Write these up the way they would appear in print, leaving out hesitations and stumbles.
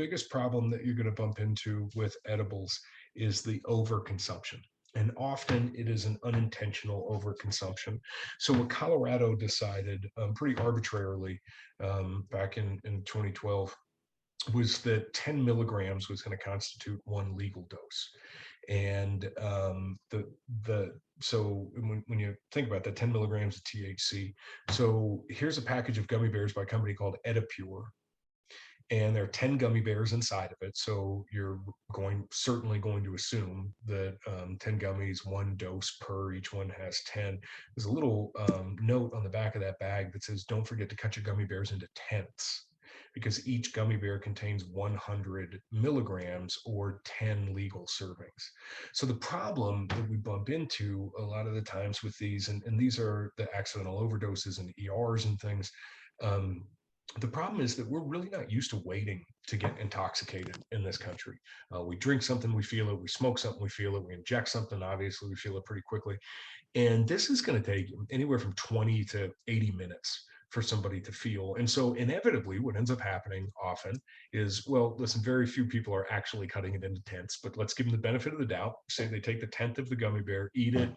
biggest problem that you're going to bump into with edibles is the overconsumption. And often it is an unintentional overconsumption. So what Colorado decided pretty arbitrarily back in 2012 was that 10 milligrams was going to constitute one legal dose. And the so when you think about that, 10 milligrams of THC. So here's a package of gummy bears by a company called Edipure, and there are 10 gummy bears inside of it. So you're certainly going to assume that 10 gummies, one dose per, each one has 10. There's a little note on the back of that bag that says, don't forget to cut your gummy bears into tenths, because each gummy bear contains 100 milligrams or 10 legal servings. So the problem that we bump into a lot of the times with these, and these are the accidental overdoses and ERs and things, the problem is that we're really not used to waiting to get intoxicated in this country. We drink something, we feel it. We smoke something, we feel it. We inject something, obviously, we feel it pretty quickly. And this is going to take anywhere from 20 to 80 minutes for somebody to feel. And so inevitably, what ends up happening often is, well, listen, very few people are actually cutting it into tenths, but let's give them the benefit of the doubt. Say they take the tenth of the gummy bear, eat it.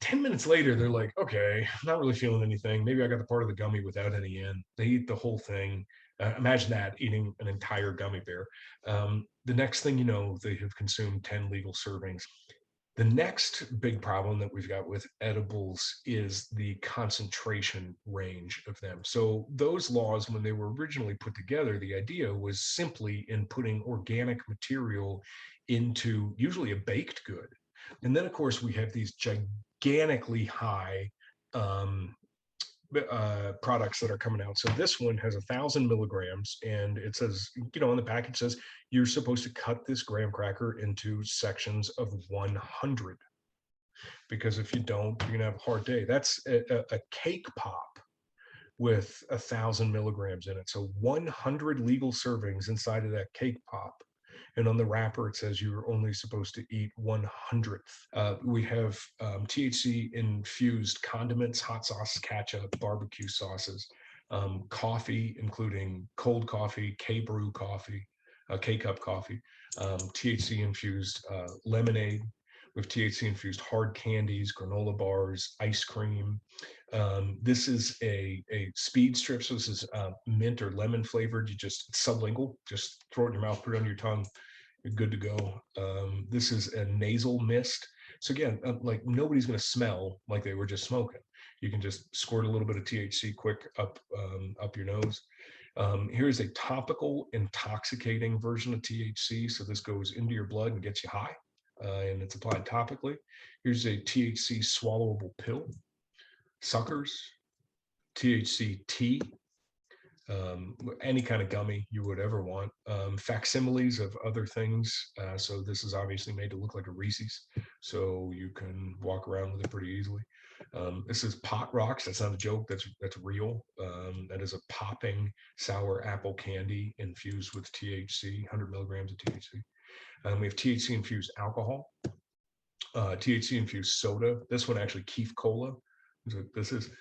10 minutes later, they're like, okay, I'm not really feeling anything. Maybe I got the part of the gummy without any in. They eat the whole thing. Imagine that, eating an entire gummy bear. The next thing you know, they have consumed 10 legal servings. The next big problem that we've got with edibles is the concentration range of them. So those laws, when they were originally put together, the idea was simply in putting organic material into usually a baked good. And then, of course, we have these gigantically high products that are coming out. So this one has 1,000 milligrams, and it says, on the package says you're supposed to cut this graham cracker into sections of 100, because if you don't, you're gonna have a hard day. That's a cake pop with 1,000 milligrams in it. So 100 legal servings inside of that cake pop. And on the wrapper, it says you're only supposed to eat 1/100th. We have THC infused condiments, hot sauce, ketchup, barbecue sauces, coffee, including cold coffee, K-brew coffee, K-cup coffee, THC infused lemonade, with THC infused hard candies, granola bars, ice cream. This is a speed strip. So this is mint or lemon flavored. It's sublingual. Just throw it in your mouth, put it under your tongue. You're good to go. This is a nasal mist. So again, like nobody's going to smell like they were just smoking. You can just squirt a little bit of THC quick up your nose. Here's a topical intoxicating version of THC. So this goes into your blood and gets you high. And it's applied topically. Here's a THC swallowable pill, suckers, THC tea, any kind of gummy you would ever want, facsimiles of other things. So this is obviously made to look like a Reese's, so you can walk around with it pretty easily. This is pot rocks. That's not a joke. That's real. That is a popping sour apple candy infused with THC, 100 milligrams of THC. We have THC infused alcohol, THC infused soda. This one actually, Keef Cola. This is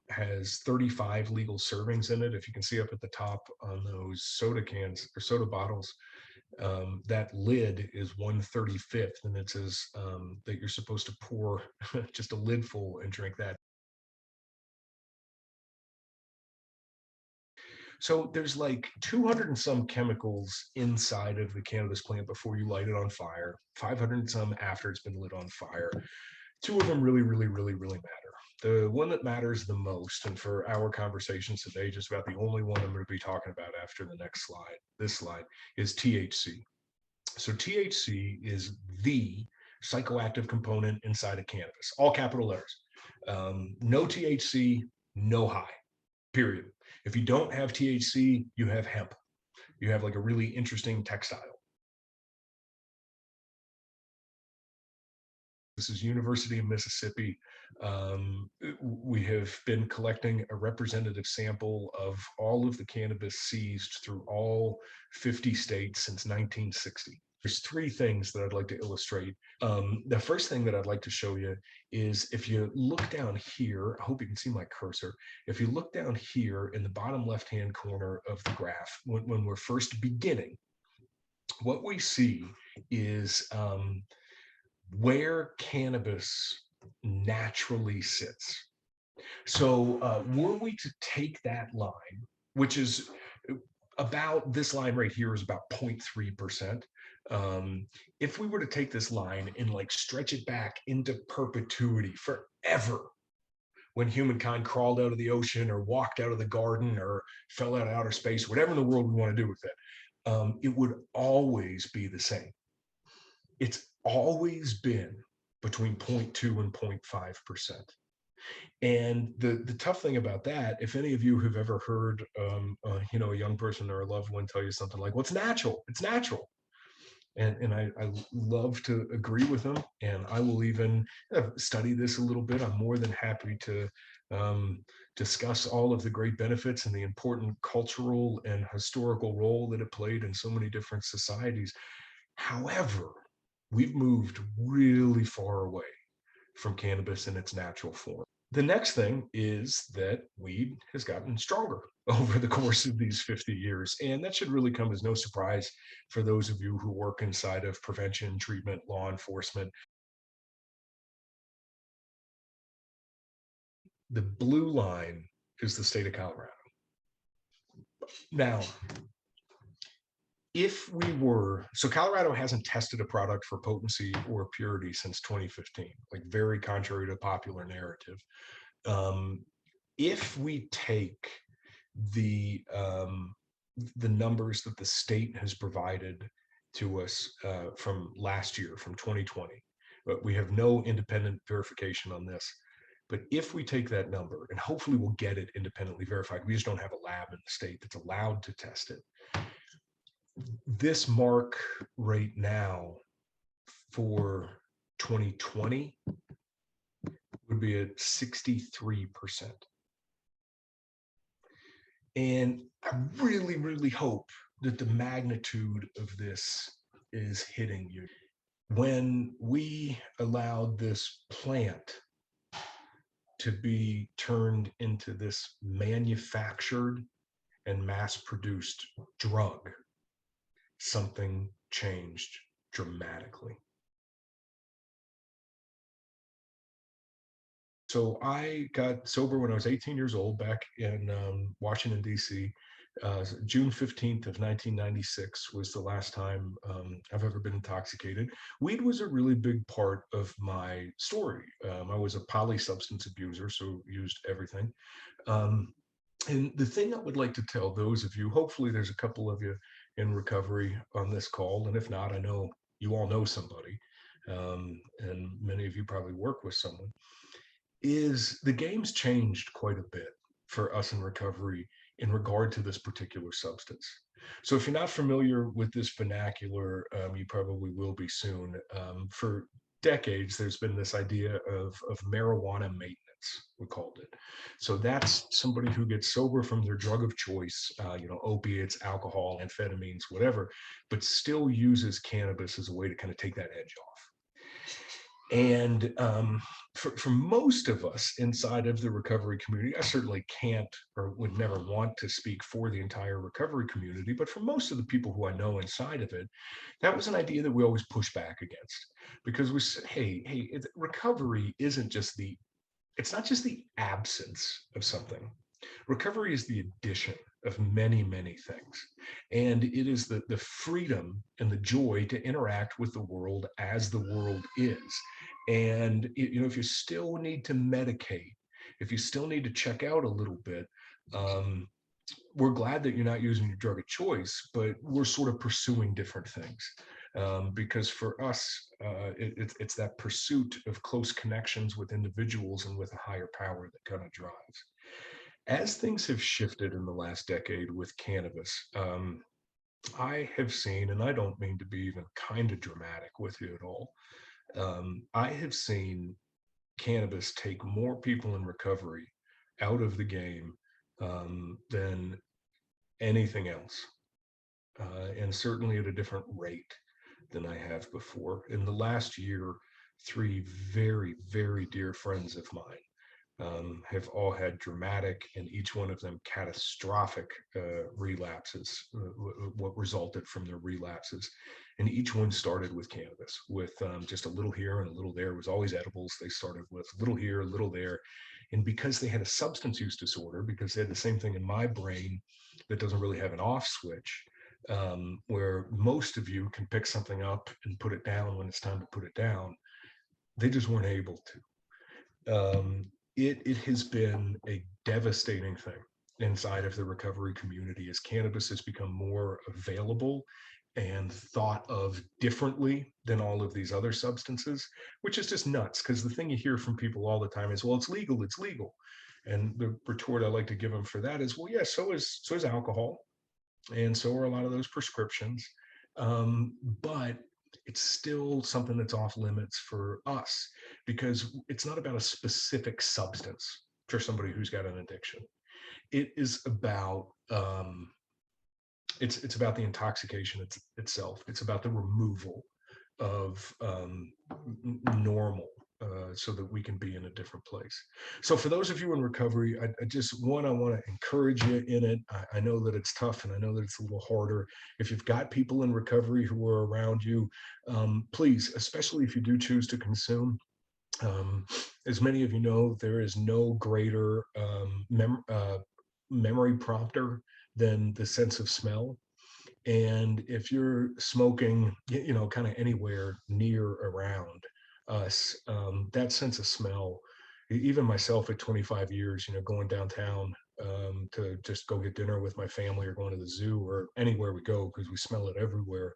has 35 legal servings in it. If you can see up at the top on those soda cans or soda bottles, that lid is 1/35th, and it says that you're supposed to pour just a lid full and drink that. So there's like 200 and some chemicals inside of the cannabis plant before you light it on fire, 500 and some after it's been lit on fire. Two of them really, really, really, really matter. The one that matters the most, and for our conversations today, just about the only one I'm going to be talking about after the next slide, this slide, is THC. So THC is the psychoactive component inside of cannabis, all capital letters. No THC, no high, period. If you don't have THC, you have hemp. You have like a really interesting textile. This is University of Mississippi. We have been collecting a representative sample of all of the cannabis seized through all 50 states since 1960. There's three things that I'd like to illustrate. The first thing that I'd like to show you is if you look down here, I hope you can see my cursor. If you look down here in the bottom left-hand corner of the graph, when we're first beginning, what we see is where cannabis naturally sits. So were we to take that line, which is about this line right here is about 0.3%. If we were to take this line and like stretch it back into perpetuity forever, when humankind crawled out of the ocean or walked out of the garden or fell out of outer space, whatever in the world we want to do with it would always be the same. It's always been between 0.2 and 0.5%. And the tough thing about that, if any of you have ever heard, a young person or a loved one tell you something like, "Well, it's natural. It's natural," and I love to agree with them, and I will even study this a little bit. I'm more than happy to discuss all of the great benefits and the important cultural and historical role that it played in so many different societies. However, we've moved really far away from cannabis in its natural form. The next thing is that weed has gotten stronger over the course of these 50 years. And that should really come as no surprise for those of you who work inside of prevention, treatment, law enforcement. The blue line is the state of Colorado. Now, so Colorado hasn't tested a product for potency or purity since 2015, like very contrary to popular narrative. If we take the numbers that the state has provided to us from last year, from 2020, but we have no independent verification on this. But if we take that number, and hopefully we'll get it independently verified, we just don't have a lab in the state that's allowed to test it. This mark right now for 2020 would be at 63%. And I really, really hope that the magnitude of this is hitting you. When we allowed this plant to be turned into this manufactured and mass-produced drug, something changed dramatically. So I got sober when I was 18 years old back in Washington, D.C. June 15th of 1996 was the last time I've ever been intoxicated. Weed was a really big part of my story. I was a polysubstance abuser, so used everything. And the thing I would like to tell those of you, hopefully there's a couple of you in recovery on this call, and if not, I know you all know somebody, and many of you probably work with someone, is the game's changed quite a bit for us in recovery in regard to this particular substance. So if you're not familiar with this vernacular, you probably will be soon. For decades, there's been this idea of marijuana maintenance, we called it. So that's somebody who gets sober from their drug of choice, opiates, alcohol, amphetamines, whatever, but still uses cannabis as a way to kind of take that edge off. And for most of us inside of the recovery community, I certainly can't or would never want to speak for the entire recovery community, but for most of the people who I know inside of it, that was an idea that we always push back against, because we said, hey, recovery isn't just it's not just the absence of something. Recovery is the addition of many, many things. And it is the freedom and the joy to interact with the world as the world is. And if you still need to medicate, if you still need to check out a little bit, we're glad that you're not using your drug of choice, but we're sort of pursuing different things. Because for us, it's that pursuit of close connections with individuals and with a higher power that kind of drives. As things have shifted in the last decade with cannabis, I have seen, and I don't mean to be even kind of dramatic with you at all, I have seen cannabis take more people in recovery out of the game than anything else, and certainly at a different rate than I have before. In the last year, three very, very dear friends of mine have all had dramatic and each one of them catastrophic relapses, what resulted from their relapses. And each one started with cannabis, with just a little here and a little there. It was always edibles. They started with a little here, a little there. And because they had a substance use disorder, because they had the same thing in my brain that doesn't really have an off switch, where most of you can pick something up and put it down when it's time to put it down, they just weren't able to. It has been a devastating thing inside of the recovery community as cannabis has become more available and thought of differently than all of these other substances, which is just nuts. Because the thing you hear from people all the time is, well, it's legal, it's legal. And the retort I like to give them for that is, well, yeah, so is alcohol, and so are a lot of those prescriptions. But it's still something that's off limits for us because it's not about a specific substance for somebody who's got an addiction. It is about it's about the intoxication itself. It's about the removal of normal so that we can be in a different place. So for those of you in recovery, I just I want to encourage you in it. I know that it's tough and I know that it's a little harder. If you've got people in recovery who are around you, please, especially if you do choose to consume, as many of you know, there is no greater memory prompter than the sense of smell. And if you're smoking, kind of anywhere near around us, that sense of smell, even myself at 25 years, going downtown to just go get dinner with my family or going to the zoo or anywhere we go, because we smell it everywhere,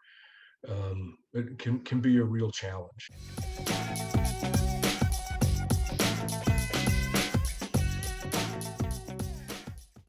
it can be a real challenge.